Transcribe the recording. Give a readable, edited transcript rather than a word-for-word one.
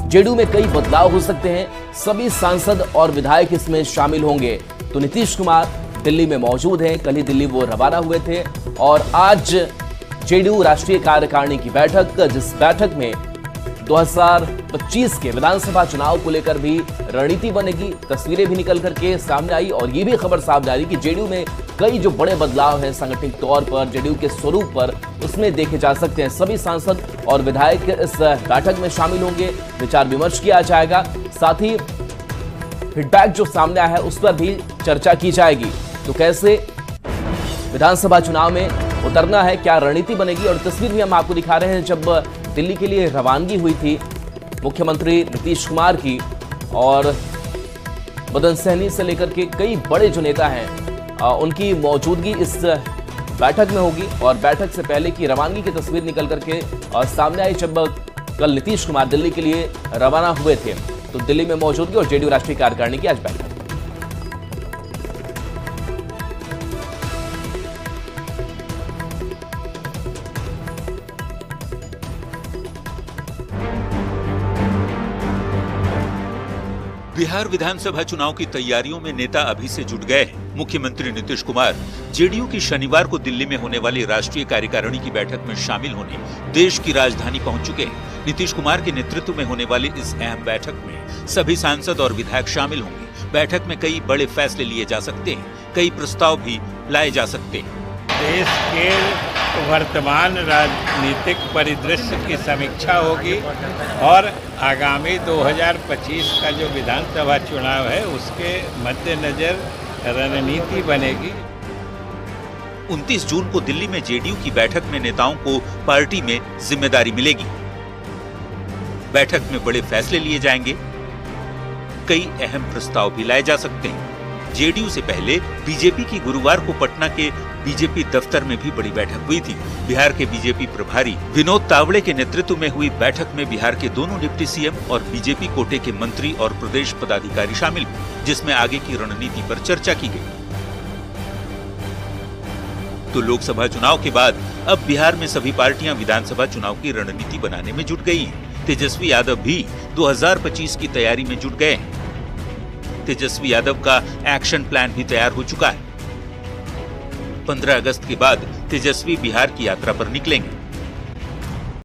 JDU में कई बदलाव हो सकते हैं, सभी सांसद और विधायक इसमें शामिल होंगे। तो नीतीश कुमार दिल्ली में मौजूद हैं, कल ही दिल्ली वो रवाना हुए थे और आज जेडीयू राष्ट्रीय कार्यकारिणी की बैठक, जिस बैठक में 2025 के विधानसभा चुनाव को लेकर भी रणनीति बनेगी। तस्वीरें भी निकल करके सामने आई और ये भी खबर सामने आ रही कि जेडीयू में कई जो बड़े बदलाव हैं सांगठनिक तौर पर, जेडीयू के स्वरूप पर, उसमें देखे जा सकते हैं। सभी सांसद और विधायक इस बैठक में शामिल होंगे, विचार विमर्श किया जाएगा, साथ ही फीडबैक जो सामने आया है उस पर भी चर्चा की जाएगी। तो कैसे विधानसभा चुनाव में उतरना है, क्या रणनीति बनेगी। और तस्वीर भी हम आपको दिखा रहे हैं जब दिल्ली के लिए रवानगी हुई थी मुख्यमंत्री नीतीश कुमार की, और मदन सहनी से लेकर के कई बड़े जो नेता हैं उनकी मौजूदगी इस बैठक में होगी। और बैठक से पहले की रवानगी की तस्वीर निकल करके सामने आई जब कल नीतीश कुमार दिल्ली के लिए रवाना हुए थे। तो दिल्ली में मौजूदगी और जेडीयू राष्ट्रीय कार्यकारिणी की आज बैठक। बिहार विधानसभा चुनाव की तैयारियों में नेता अभी से जुट गए हैं। मुख्यमंत्री नीतीश कुमार जेडीयू की शनिवार को दिल्ली में होने वाली राष्ट्रीय कार्यकारिणी की बैठक में शामिल होने देश की राजधानी पहुंच चुके हैं। नीतीश कुमार के नेतृत्व में होने वाली इस अहम बैठक में सभी सांसद और विधायक शामिल होंगे। बैठक में कई बड़े फैसले लिए जा सकते हैं, कई प्रस्ताव भी लाए जा सकते हैं। देश के वर्तमान राजनीतिक परिदृश्य की समीक्षा होगी और आगामी 2025 का जो विधानसभा चुनाव है उसके मद्देनजर रणनीति बनेगी। 29 जून को दिल्ली में जेडीयू की बैठक में नेताओं को पार्टी में जिम्मेदारी मिलेगी। बैठक में बड़े फैसले लिए जाएंगे, कई अहम प्रस्ताव भी लाए जा सकते हैं। जेडीयू से पहले बीजेपी की गुरुवार को पटना के बीजेपी दफ्तर में भी बड़ी बैठक हुई थी। बिहार के बीजेपी प्रभारी विनोद तावड़े के नेतृत्व में हुई बैठक में बिहार के दोनों डिप्टी सीएम और बीजेपी कोटे के मंत्री और प्रदेश पदाधिकारी शामिल हुए, जिसमें आगे की रणनीति पर चर्चा की गई। तो लोकसभा चुनाव के बाद अब बिहार में सभी पार्टियां विधानसभा चुनाव की रणनीति बनाने में जुट गई हैं। तेजस्वी यादव भी 2025 की तैयारी में जुट गए हैं। तेजस्वी यादव का एक्शन प्लान भी तैयार हो चुका है। 15 अगस्त के बाद तेजस्वी बिहार की यात्रा पर निकलेंगे।